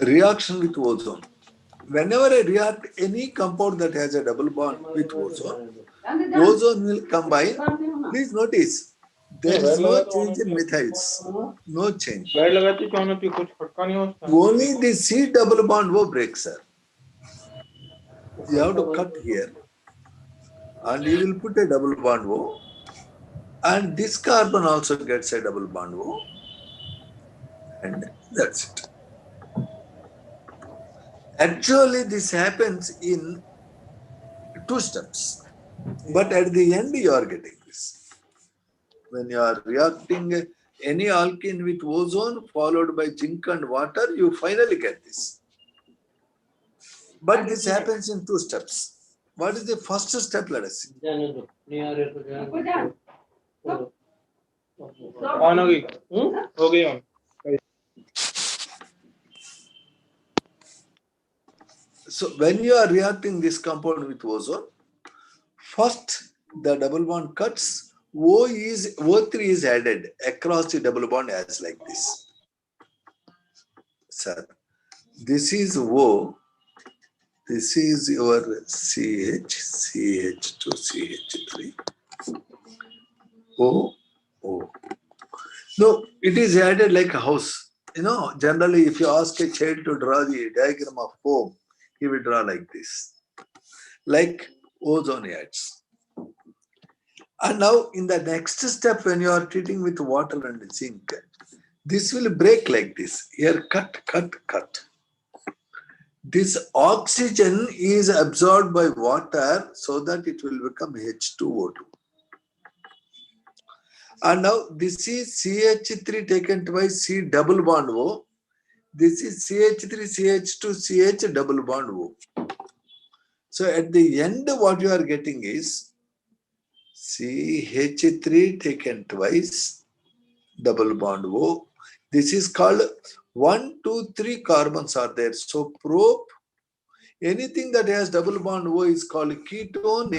Reaction with ozone. Whenever I react any compound that has a double bond with ozone, ozone will combine. Please notice, there is no change in methyls. No change. Only the C double bond O breaks, sir. You have to cut here. And you will put a double bond O. And this carbon also gets a double bond O. And that's it. Actually, this happens in 2 steps. But at the end, you are getting this. When you are reacting any alkene with ozone followed by zinc and water, you finally get this. But this happens in 2 steps. What is the first step? Let us see. So when you are reacting this compound with ozone, first the double bond cuts, O3 is added across the double bond as like this. Sir, this is O, this is your CH, CH2, CH3, O, O. No, it is added like a house. You know, generally if you ask a child to draw the diagram of foam, he will draw like this, like ozone adds. And now in the next step, when you are treating with water and zinc, this will break like this. Here, cut, cut, cut. This oxygen is absorbed by water so that it will become H2O2. And now this is CH3 taken twice, C double bond O. This is CH3, CH2, CH double bond O. So at the end, what you are getting is CH3 taken twice, double bond O. This is called 1, 2, 3 carbons are there. So prop, anything that has double bond O is called ketone.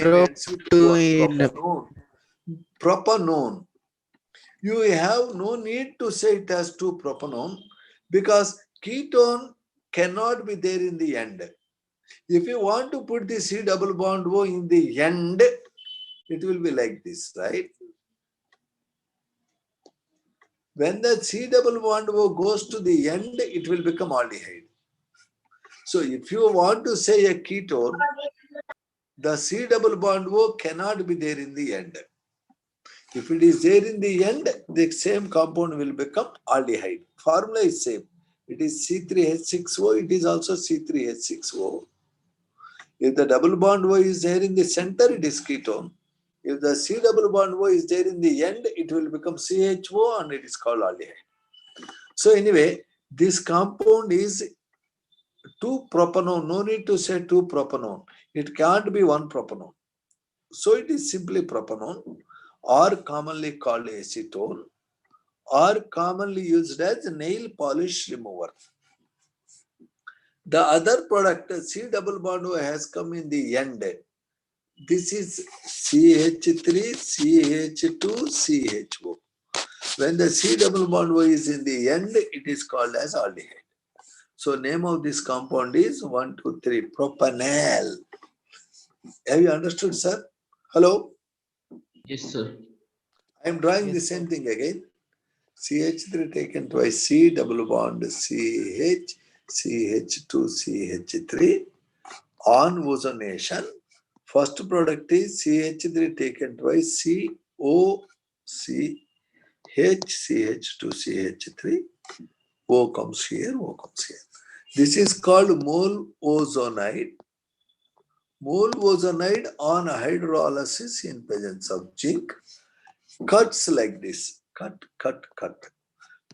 Propanone. You have no need to say it has 2 propanone because ketone cannot be there in the end. If you want to put the C double bond O in the end, it will be like this, right? When the C double bond O goes to the end, it will become aldehyde. So if you want to say a ketone, the C double bond O cannot be there in the end. If it is there in the end, the same compound will become aldehyde. Formula is same. It is C3H6O, it is also C3H6O. If the double bond O is there in the center, it is ketone. If the C double bond O is there in the end, it will become CHO and it is called aldehyde. So anyway, this compound is 2 propanone. No need to say 2 propanone. It can't be 1 propanone. So it is simply propanone, or commonly called acetone, or commonly used as nail polish remover. The other product, C double bond O, has come in the end. This is CH3, CH2, CHO. When the C double bond O is in the end, it is called as aldehyde. So name of this compound is 1, 2, 3, propanal. Have you understood, sir? Hello? Yes, sir. I am drawing the same thing again. CH3 taken twice, C double bond CH, CH2, CH3 on ozonation. First product is CH3 taken twice, C, O, C, H, CH2, CH3. O comes here, O comes here. This is called mole ozonide. Mole ozonide on hydrolysis in presence of zinc cuts like this. Cut, cut, cut.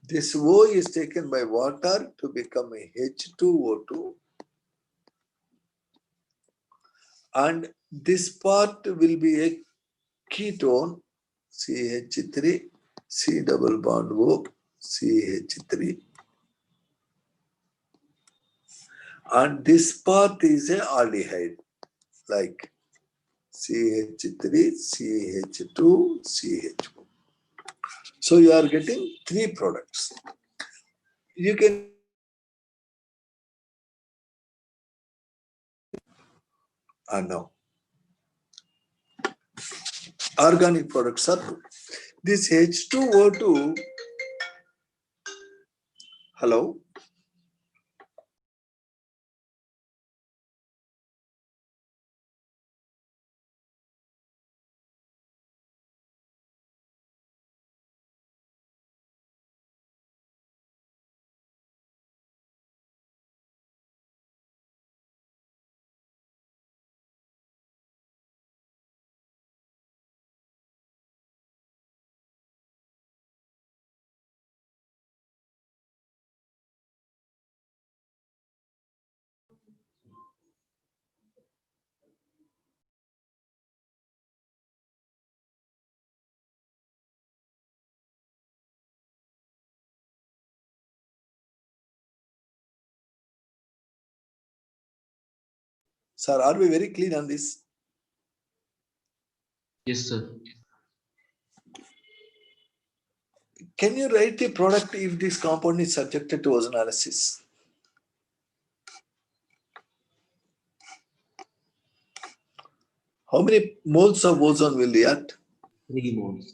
This O is taken by water to become a H2O2. And this part will be a ketone, CH3, C double bond O, CH3. And this part is a aldehyde, like CH3, CH2, CH4. So you are getting 3 products. You can now organic products are 2. This H2O2, hello? Sir, are we very clear on this? Yes, sir. Can you write the product if this compound is subjected to ozonolysis? How many moles of ozone will react? 3 moles.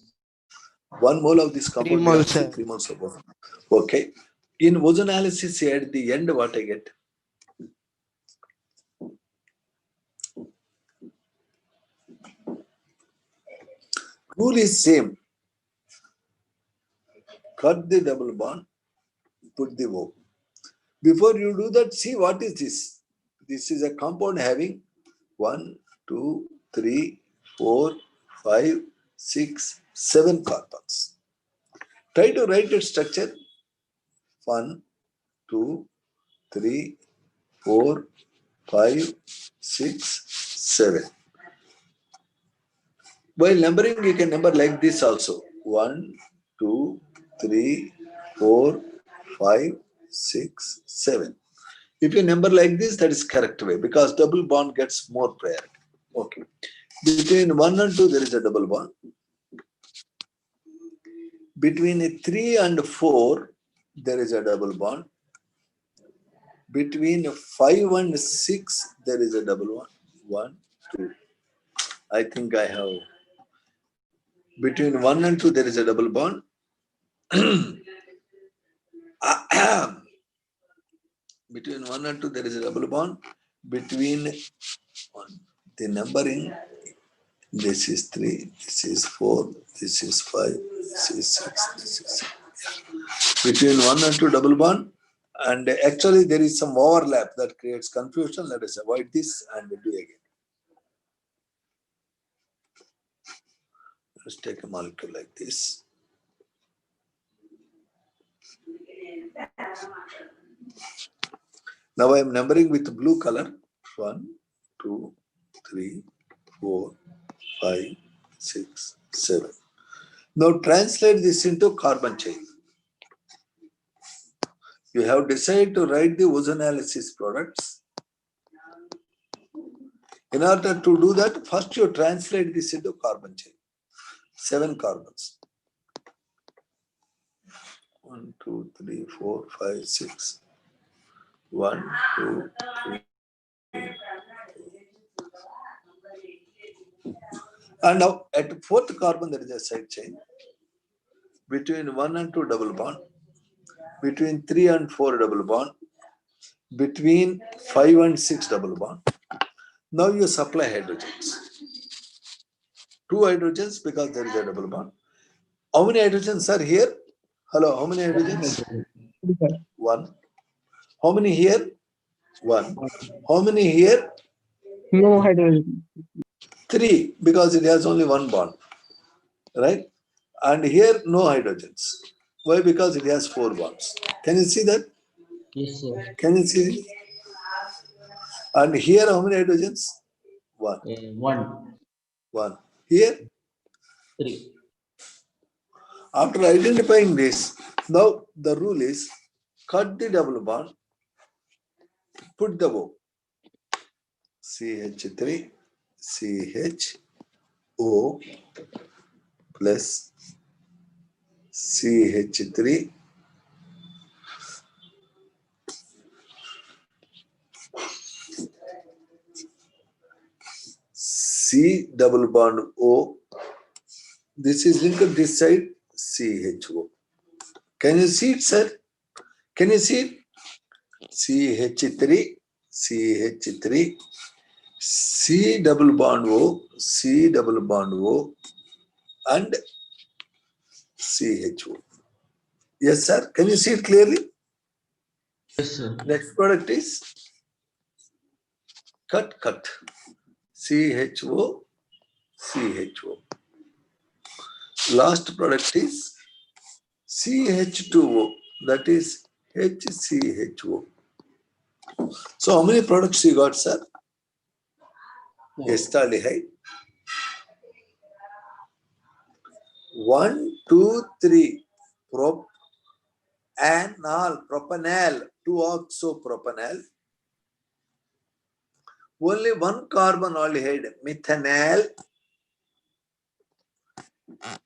1 mole of this compound 3 moles, reacts sir. with 3 moles of ozone. Okay. In ozonolysis, at the end, what I get? Rule is same. Cut the double bond, put the O. Before you do that, see what is this? This is a compound having 1, 2, 3, 4, 5, 6, 7 carbons. Try to write its structure. 1, 2, 3, 4, 5, 6, 7. While numbering, you can number like this also. 1, 2, 3, 4, 5, 6, 7. If you number like this, that is correct way because double bond gets more priority. Okay. Between 1 and 2, there is a double bond. Between 3 and 4, there is a double bond. Between 5 and 6, there is a double bond. 1, 2. I think I have. Between 1 and 2, there is a double bond. Between 1 and 2, there is a double bond. Between the numbering, this is 3, this is 4, this is 5, this is 6, this is 7. Between 1 and 2, double bond. And actually, there is some overlap that creates confusion. Let us avoid this and do again. Let's take a molecule like this. Now I am numbering with blue color. 1, 2, 3, 4, 5, 6, 7. Now translate this into carbon chain. You have decided to write the ozonolysis products. In order to do that, first you translate this into carbon chain. 7 carbons. 1, 2, 3, 4, 5, 6. 1, 2, 3. And now at 4th carbon, there is a side chain. Between 1 and 2, double bond. Between 3 and 4, double bond. Between 5 and 6, double bond. Now you supply hydrogens. 2 hydrogens because there is a double bond. How many hydrogens are here? Hello, how many hydrogens? 1. How many here? 1. How many here? No hydrogen. 3 because it has only 1 bond. Right? And here no hydrogens. Why? Because it has 4 bonds. Can you see that? Yes, sir. Can you see it? And here how many hydrogens? 1. 1, 1. Here? 3. After identifying this, now the rule is cut the double bond, put the O. CH3, CHO plus CH3 C double bond O. This is linked to this side CHO. Can you see it, sir? Can you see it? CH3, CH3, C double bond O, C double bond O, and CHO. Yes, sir. Can you see it clearly? Yes, sir. Next product is cut. CHO, CHO. Last product is CH2O, that is HCHO. So how many products you got, sir? Four. Acetaldehyde. 1, 2, 3. Propanol, 2-oxopropanol. Only one carbon aldehyde, methanol,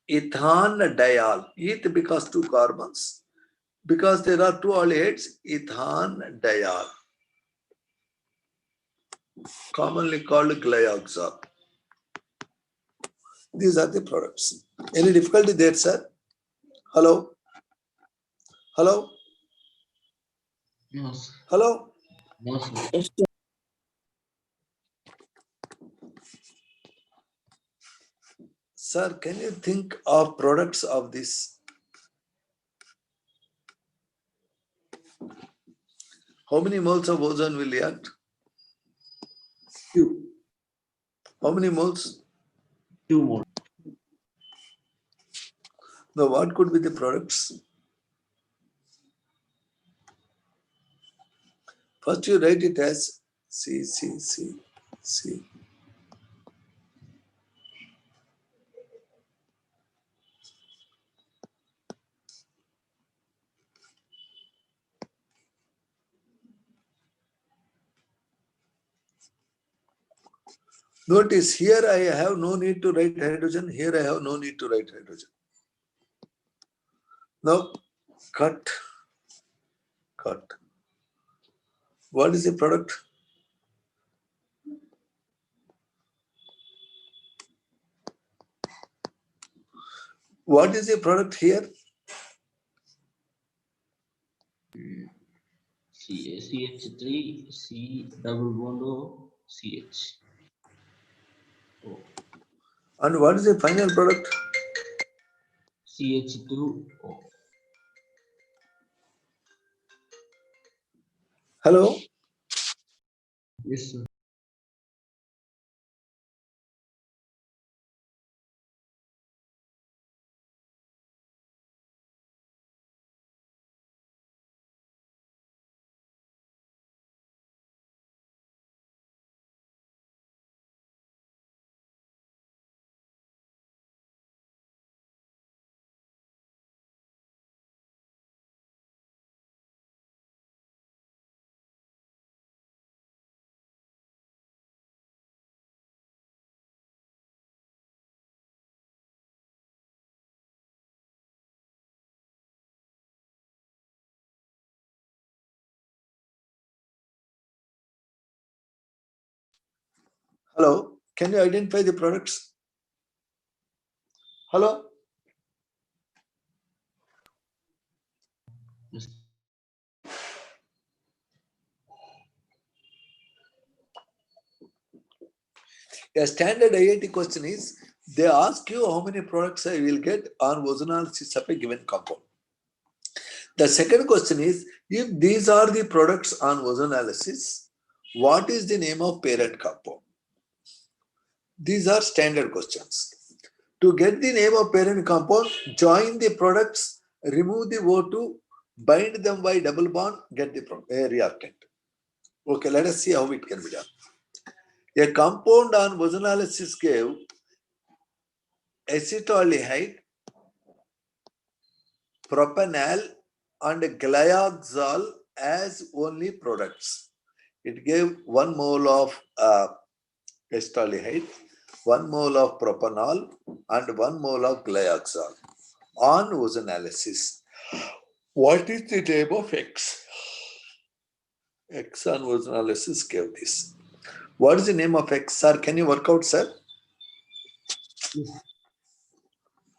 ethanediol. Eth because 2 carbons. Because there are 2 aldehydes, ethanediol. Commonly called glyoxal. These are the products. Any difficulty there, sir? Hello? Hello? No, sir. Hello? No, sir. Yes, Sir, can you think of products of this? How many moles of ozone will react? 2. How many moles? 2 more. Now, what could be the products? First, you write it as C. Notice here I have no need to write hydrogen. Here I have no need to write hydrogen. Now, cut. What is the product? What is the product here? CH3, C double bond O, CH. O. And what is the final product? CH2O. Hello? Yes, sir. Hello? Can you identify the products? Hello? Yes. A standard IIT question is, they ask you how many products I will get on ozonolysis of a given compound. The second question is, if these are the products on ozonolysis, what is the name of parent compound? These are standard questions. To get the name of parent compound, join the products, remove the O2, bind them by double bond, get the reactant. Okay, let us see how it can be done. A compound on ozonolysis gave acetaldehyde, propanol, and glyoxal as only products. It gave 1 mole of acetaldehyde, 1 mole of propanol, and 1 mole of glyoxal. On ozonalysis, what is the name of X? X on ozonalysis gave this. What is the name of X, sir? Can you work out, sir? Yes.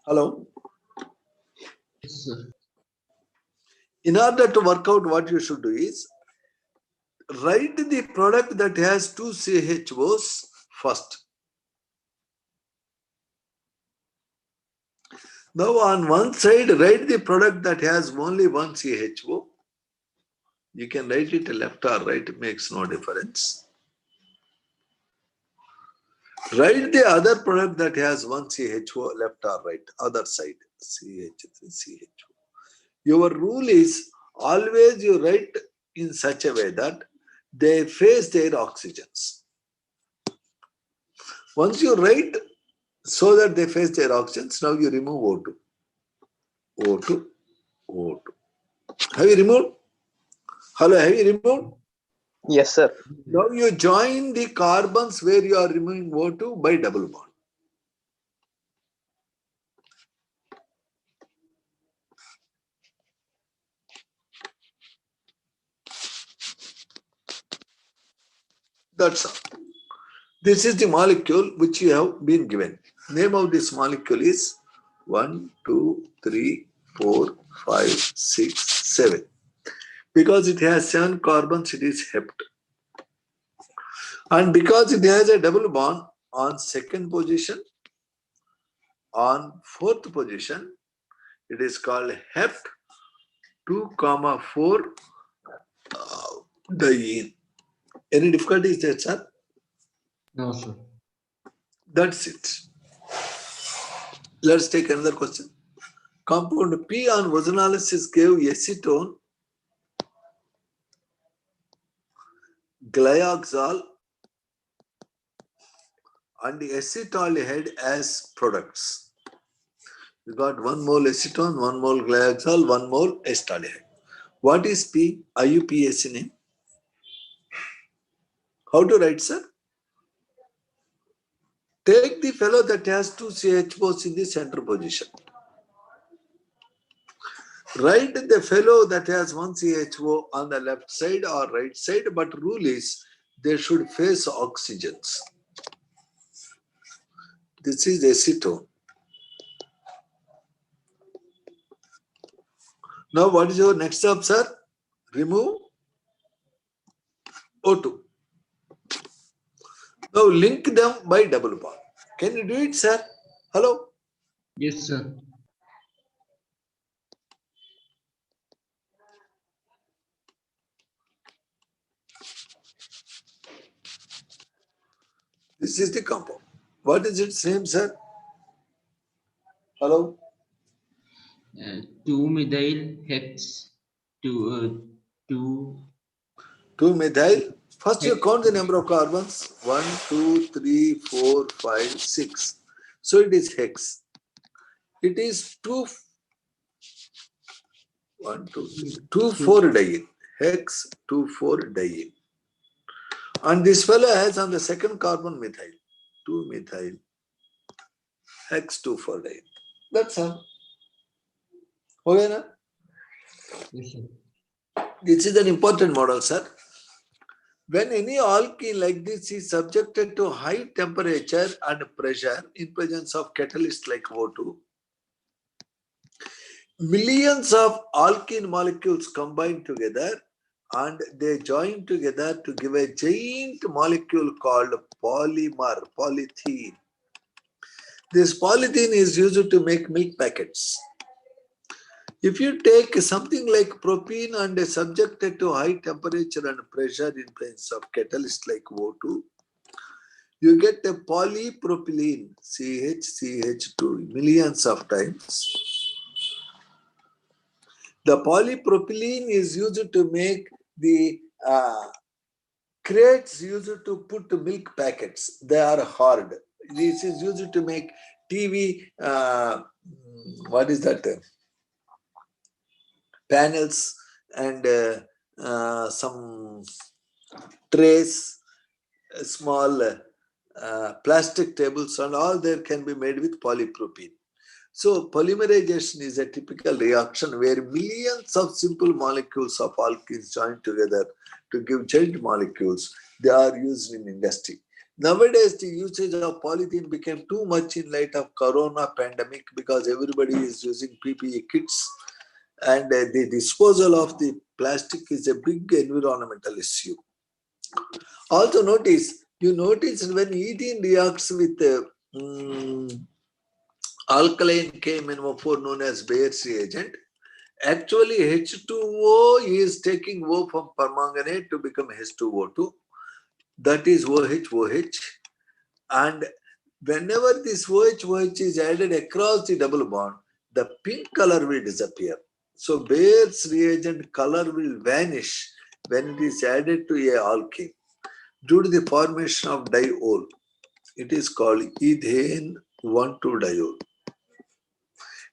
Hello? Yes, sir. In order to work out, what you should do is write the product that has two CHOs first. Now on one side, write the product that has only one CHO. You can write it left or right, it makes no difference. Write the other product that has one CHO left or right, other side, CH3, CHO. Your rule is always you write in such a way that they face their oxygens. Once you write so that they face their oxygens, now you remove O2. O2, O2. Have you removed? Hello, have you removed? Yes, sir. Now you join the carbons where you are removing O2 by double bond. That's all. This is the molecule which you have been given. Name of this molecule is 1, 2, 3, 4, 5, 6, 7. Because it has 7 carbons, it is hept. And because it has a double bond on second position, on fourth position, it is called hept 2, 4 diene. Any difficulties there, sir? No, sir. That's it. Let's take another question. Compound P on ozonolysis gave acetone, glyoxal, and acetaldehyde as products. You got 1 mole acetone, 1 mole glyoxal, 1 mole acetaldehyde. What is P? IUPAC name? How to write, sir? Take the fellow that has 2 CHOs in the center position. Write the fellow that has 1 CHO on the left side or right side, but rule is they should face oxygens. This is acetone. Now what is your next step, sir? Remove O2. Now link them by double bond. Can you do it, sir? Hello? Yes, sir. This is the compound. What is its name, sir? Hello? 2-methyl hex 2 2-methyl. First you hex. count the number of carbons. 1, 2, 3, 4, 5, 6. So it is hex. It is 2, 1, 2, 3, 2, 4 diene. Hex 2, 4 diene. And this fellow has on the second carbon methyl. 2-methyl. Hex 2, 4 diene. That's all. Okay, na? Yes, sir. This is an important model, sir. When any alkene like this is subjected to high temperature and pressure in presence of catalyst like O2, millions of alkene molecules combine together and they join together to give a giant molecule called polymer, polythene. This polythene is used to make milk packets. If you take something like propene and subject it to high temperature and pressure in presence of catalyst like O2, you get a polypropylene, CH2, millions of times. The polypropylene is used to make the crates used to put milk packets. They are hard. This is used to make TV, what is that? Panels and some trays, small plastic tables and all there can be made with polypropylene. So polymerization is a typical reaction where millions of simple molecules of alkenes join together to give giant molecules. They are used in industry. Nowadays, the usage of polythene became too much in light of corona pandemic because everybody is using PPE kits, and the disposal of the plastic is a big environmental issue. Also notice when ethene reacts with alkaline KMnO4 known as Bayer's reagent, actually H2O is taking O from permanganate to become H2O2. That is OH. And whenever this OH is added across the double bond, the pink color will disappear. So Bayer's reagent color will vanish when it is added to a alkene due to the formation of diol. It is called ethane 1,2-diol.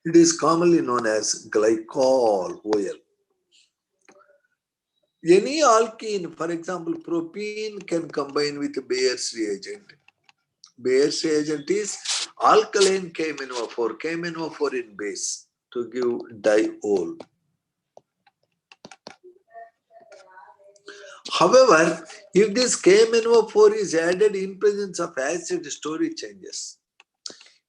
It is commonly known as glycol, OL. Any alkene, for example, propene, can combine with Bayer's reagent. Bayer's reagent is alkaline KMnO4, KMnO4 in base to give diol. However, if this KMnO4 is added in presence of acid, story changes.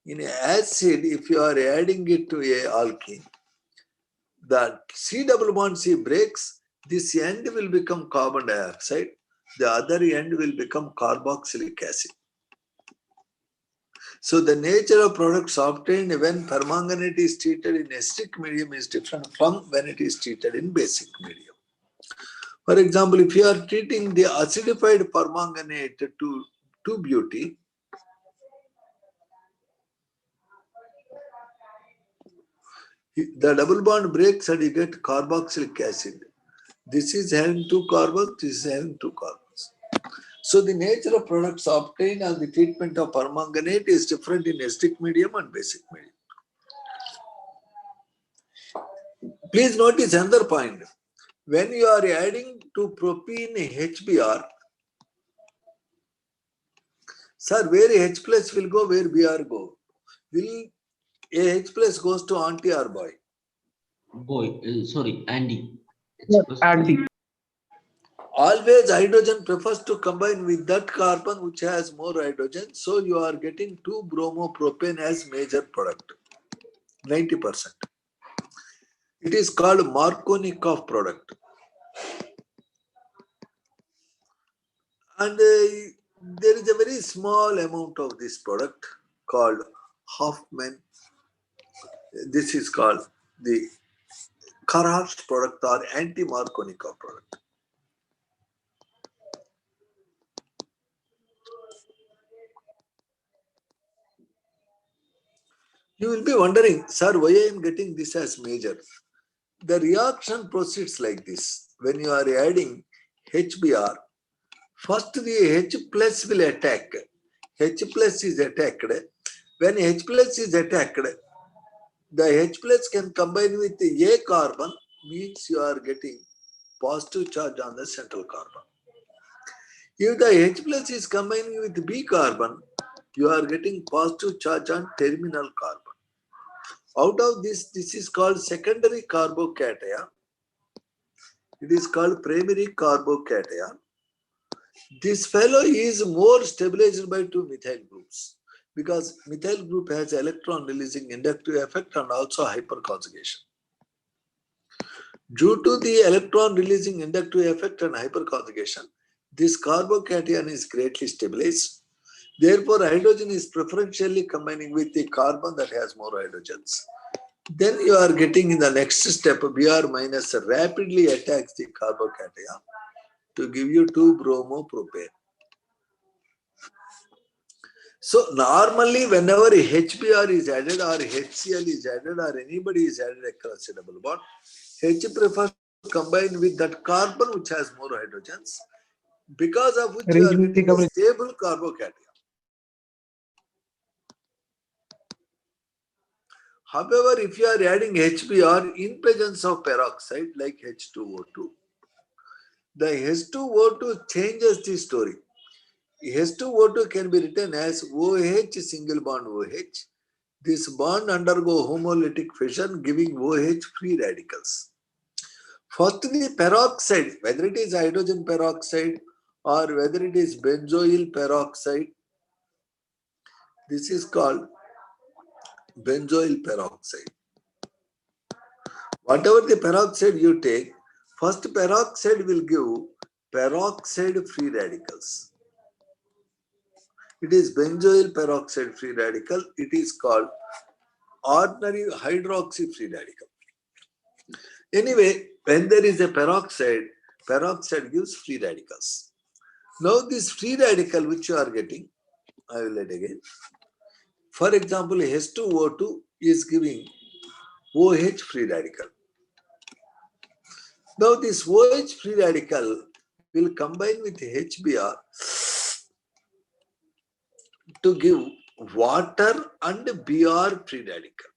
In acid, if you are adding it to a alkene, the C double bond C breaks, this end will become carbon dioxide, the other end will become carboxylic acid. So the nature of products obtained when permanganate is treated in acidic medium is different from when it is treated in basic medium. For example, if you are treating the acidified permanganate to 2-buty, the double bond breaks and you get carboxylic acid. This is having 2 carbons, this is having 2 carbons. So the nature of products obtained on the treatment of permanganate is different in acidic medium and basic medium. Please notice another point. When you are adding to propene HBr, sir, where H plus will go, where Br go? Will H plus goes to auntie or boy? Sorry, Andy. Andy. Always hydrogen prefers to combine with that carbon which has more hydrogen. So you are getting 2-bromopropane as major product, 90%. It is called Markovnikov product. And there is a very small amount of this product called Hoffman. This is called the Carhartt product or anti-Markovnikov product. You will be wondering, sir, why I am getting this as major? The reaction proceeds like this. When you are adding HBr, first the H plus will attack. H plus is attacked. When H plus is attacked, the H plus can combine with A carbon, means you are getting positive charge on the central carbon. If the H plus is combining with B carbon, you are getting positive charge on terminal carbon. Out of this is called secondary carbocation. It is called primary carbocation. This fellow is more stabilized by 2 methyl groups because methyl group has electron releasing inductive effect and also hyperconjugation. Due to the electron releasing inductive effect and hyperconjugation, this carbocation is greatly stabilized. Therefore, hydrogen is preferentially combining with the carbon that has more hydrogens. Then you are getting in the next step, Br minus rapidly attacks the carbocation to give you 2-bromopropane. So normally whenever HBr is added or HCl is added or anybody is added across a double bond, H prefers to combine with that carbon which has more hydrogens, because of which you are getting a stable carbocation. However, if you are adding HBr in presence of peroxide like H2O2, the H2O2 changes the story. H2O2 can be written as OH single bond OH. This bond undergo homolytic fission giving OH free radicals. Firstly, peroxide, whether it is hydrogen peroxide or whether it is benzoyl peroxide, this is called benzoyl peroxide. Whatever the peroxide you take, first peroxide will give peroxide free radicals. It is benzoyl peroxide free radical. It is called ordinary hydroxy free radical. Anyway, when there is a peroxide, peroxide gives free radicals. Now this free radical which you are getting, I will write again. For example, H2O2 is giving OH free radical. Now this OH free radical will combine with HBr to give water and Br free radical.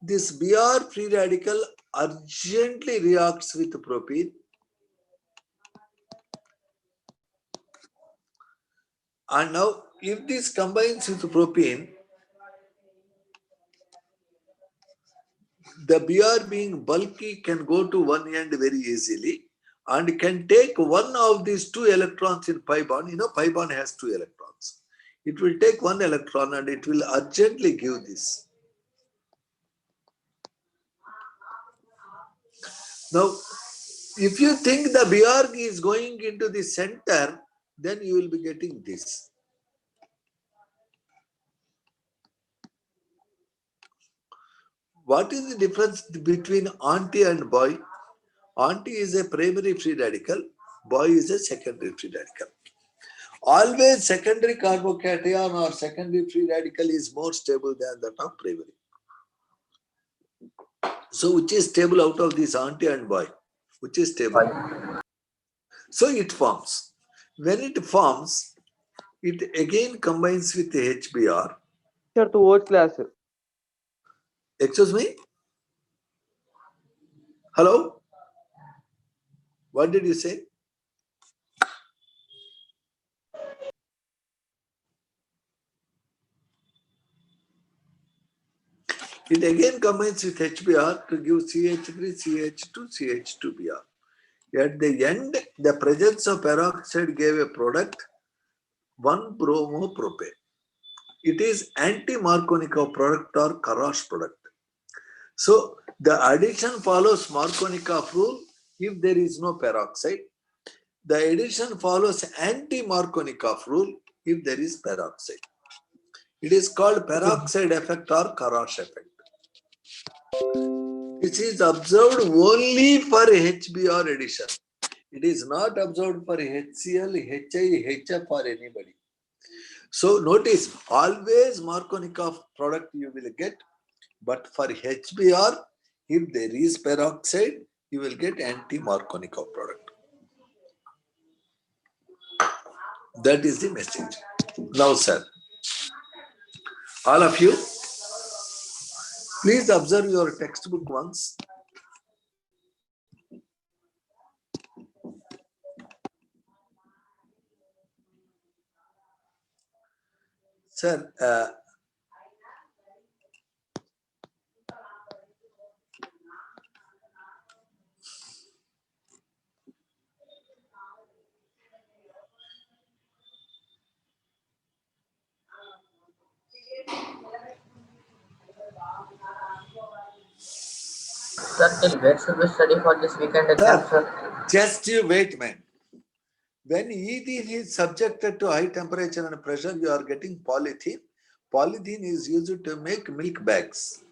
This Br free radical urgently reacts with propene and now if this combines with propene, the Br being bulky can go to one end very easily and can take one of these two electrons in pi bond. You know, pi bond has two electrons. It will take one electron and it will urgently give this. Now, if you think the Br is going into the center, then you will be getting this. What is the difference between anti and boy? Anti is a primary free radical, boy is a secondary free radical. Always secondary carbocation or secondary free radical is more stable than that of primary. So which is stable out of this anti and boy? Which is stable? So it forms. When it forms, it again combines with the HBr. Sir, towards class. Excuse me? Hello? What did you say? It again combines with HBr to give CH3, CH2, CH2Br. At the end, the presence of peroxide gave a product 1-bromopropane. It is anti-Markovnikov product or Karash product. So the addition follows Markovnikov rule if there is no peroxide. The addition follows anti-Markovnikov rule if there is peroxide. It is called peroxide effect or Karash effect. This is observed only for HBr addition. It is not observed for HCl, HI, HF or anybody. So notice, always Markovnikov product you will get, but for HBr, if there is peroxide, you will get anti-Markovnikov product. That is the message. Now, sir, all of you, please observe your textbook once. Sir, Sir, where should we study for this weekend exam, sir? Just you wait, man. When ethene is subjected to high temperature and pressure, you are getting polythene. Polythene is used to make milk bags.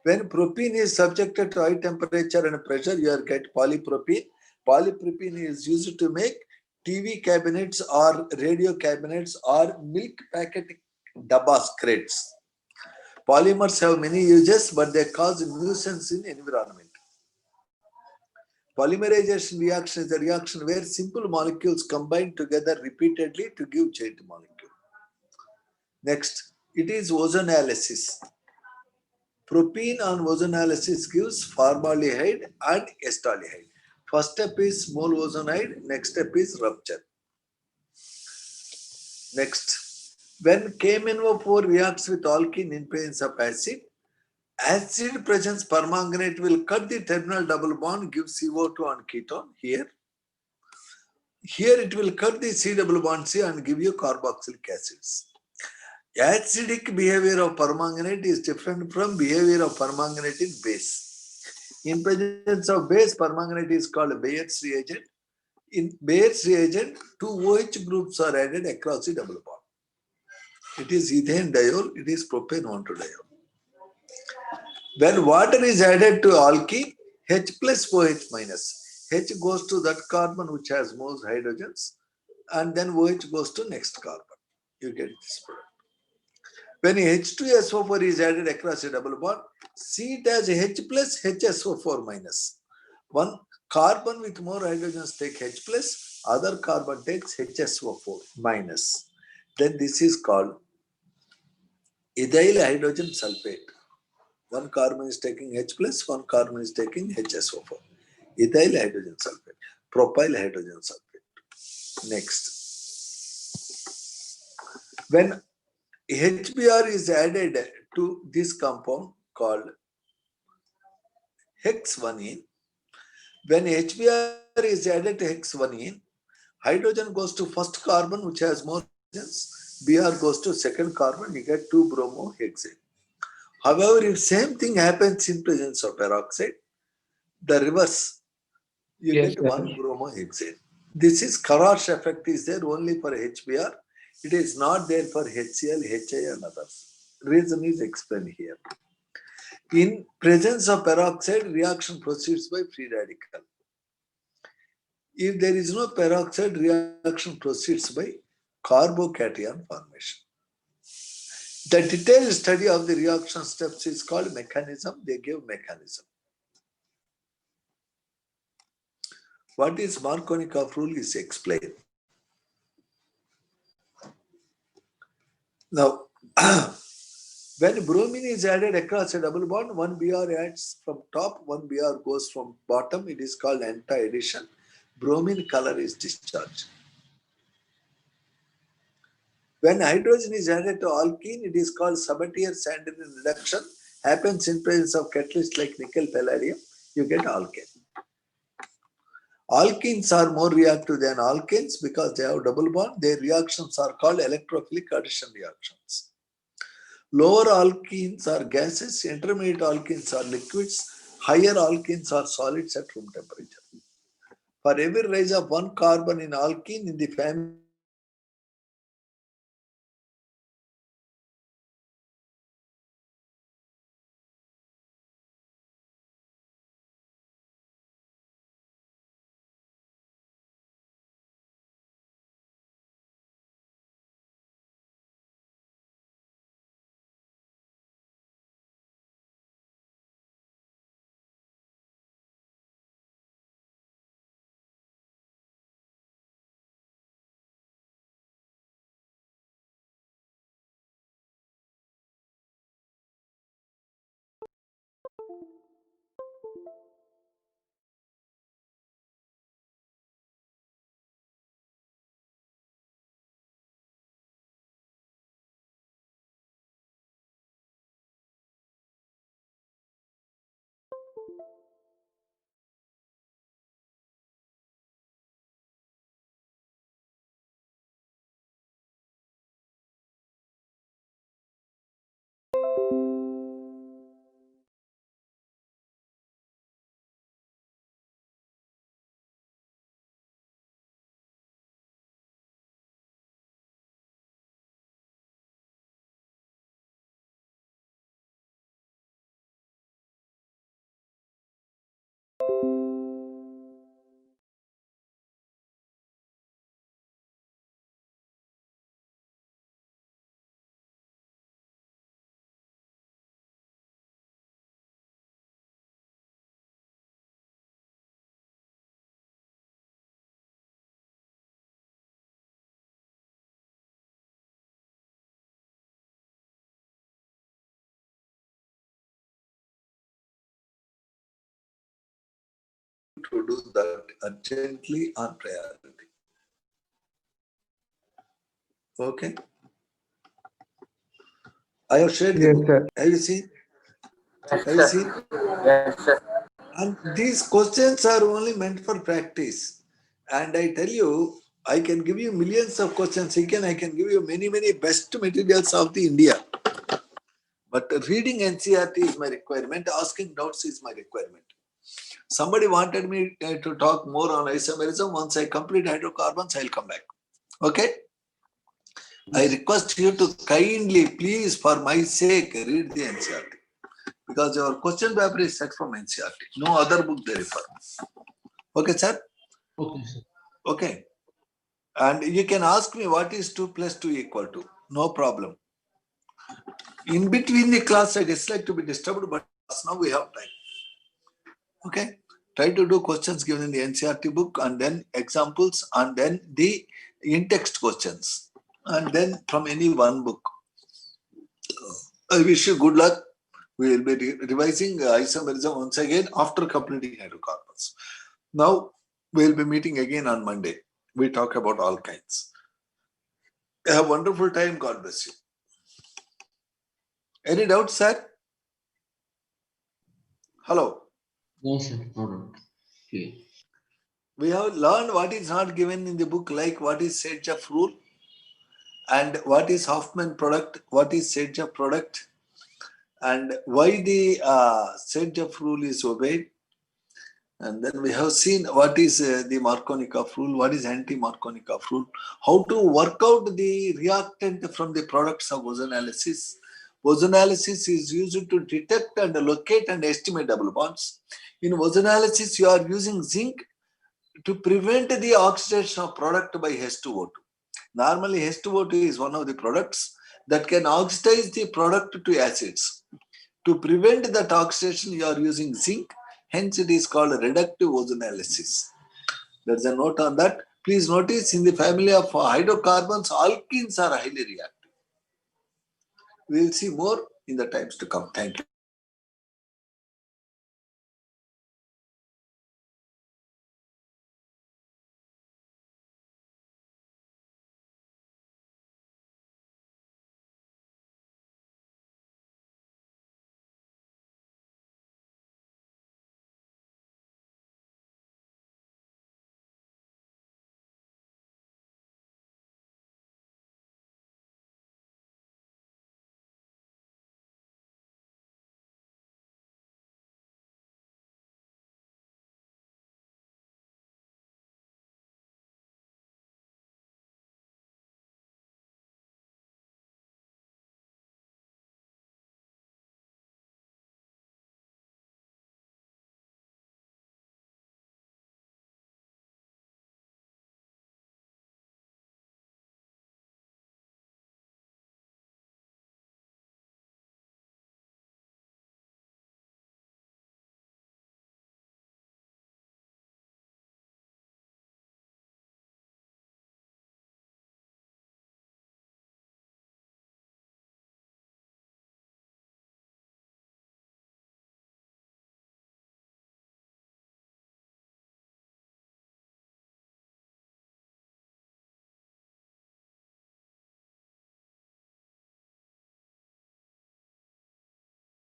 When propene is subjected to high temperature and pressure, you are get polypropene. Polypropene is used to make TV cabinets or radio cabinets or milk packet dabbas crates. Polymers have many uses, but they cause nuisance in environment. Polymerization reaction is a reaction where simple molecules combine together repeatedly to give joint molecule. Next, it is ozonolysis. Propene on ozonolysis gives formaldehyde and acetaldehyde. First step is small ozonide, next step is rupture. Next, when KMnO4 reacts with alkene in presence of acid presence permanganate will cut the terminal double bond, give CO2 and ketone here. Here it will cut the C double bond C and give you carboxylic acids. Acidic behavior of permanganate is different from behavior of permanganate in base. In presence of base, permanganate is called Bayer's reagent. In Bayer's reagent, two OH groups are added across the double bond. It is ethane diol, it is propane 1,2-diol. When water is added to alkene, H plus OH minus. H goes to that carbon which has more hydrogens, and then OH goes to next carbon. You get this product. When H2SO4 is added across a double bond, see it as H plus HSO4 minus. One carbon with more hydrogens take H plus, other carbon takes HSO4 minus. Then this is called ethyl hydrogen sulfate. One carbon is taking H plus, one carbon is taking HSO4. Ethyl hydrogen sulfate, propyl hydrogen sulfate. Next. When HBr is added to this compound called hex-1-ene, when HBr is added to hex-1-ene, hydrogen goes to first carbon which has more hydrogens, Br goes to second carbon, you get 2-bromohexane. However, if same thing happens in presence of peroxide, the reverse, you Yes, get 1-bromohexane. This is Karash effect is there only for HBr. It is not there for HCl, HI and others. Reason is explained here. In presence of peroxide, reaction proceeds by free radical. If there is no peroxide, reaction proceeds by carbocation formation. The detailed study of the reaction steps is called mechanism. They give mechanism. What is Markovnikov rule is explained. Now, when bromine is added across a double bond, one Br adds from top, one Br goes from bottom. It is called anti-addition. Bromine color is discharged. When hydrogen is added to alkene, it is called Sabatier-Sandrin reduction. Happens in presence of catalysts like nickel palladium. You get alkane. Alkenes are more reactive than alkanes because they have double bond. Their reactions are called electrophilic addition reactions. Lower alkenes are gases, intermediate alkenes are liquids, higher alkenes are solids at room temperature. For every rise of one carbon in alkene in the family, to do that urgently on priority. Okay. I have shared the Yes, book. sir. Have you seen? Yes, Have you seen? sir. Yes, sir. And these questions are only meant for practice. And I tell you, I can give you millions of questions. I can give you many, many best materials of the India. But reading NCERT is my requirement. Asking doubts is my requirement. Somebody wanted me to talk more on isomerism. Once I complete hydrocarbons, I'll come back. Okay? I request you to kindly, please, for my sake, read the NCERT. Because your question paper is set from NCERT. No other book they refer. Okay, sir? Okay, sir. Okay. And you can ask me what is 2 plus 2 equal to. No problem. In between the class, I dislike to be disturbed, but now we have time. Okay. Try to do questions given in the NCERT book and then examples and then the in-text questions. And then from any one book. I wish you good luck. We will be revising isomerism once again after completing hydrocarbons. Now, we will be meeting again on Monday. We talk about all kinds. Have a wonderful time. God bless you. Any doubts, sir? Hello. No, sir. No, no. Okay. We have learned what is not given in the book, like what is Sedgwick rule and what is Hoffman product, what is Sedgwick product, and why the Sedgwick rule is obeyed. And then we have seen what is the Markovnikov rule, what is anti-Markovnikov rule, how to work out the reactant from the products of ozonlysis. Ozonlysis is used to detect and locate and estimate double bonds. In ozonlysis, you are using zinc to prevent the oxidation of product by H2O2. Normally, H2O2 is one of the products that can oxidize the product to acids. To prevent that oxidation, you are using zinc. Hence, it is called reductive ozonlysis. There's a note on that. Please notice in the family of hydrocarbons, alkenes are highly reactive. We will see more in the times to come. Thank you.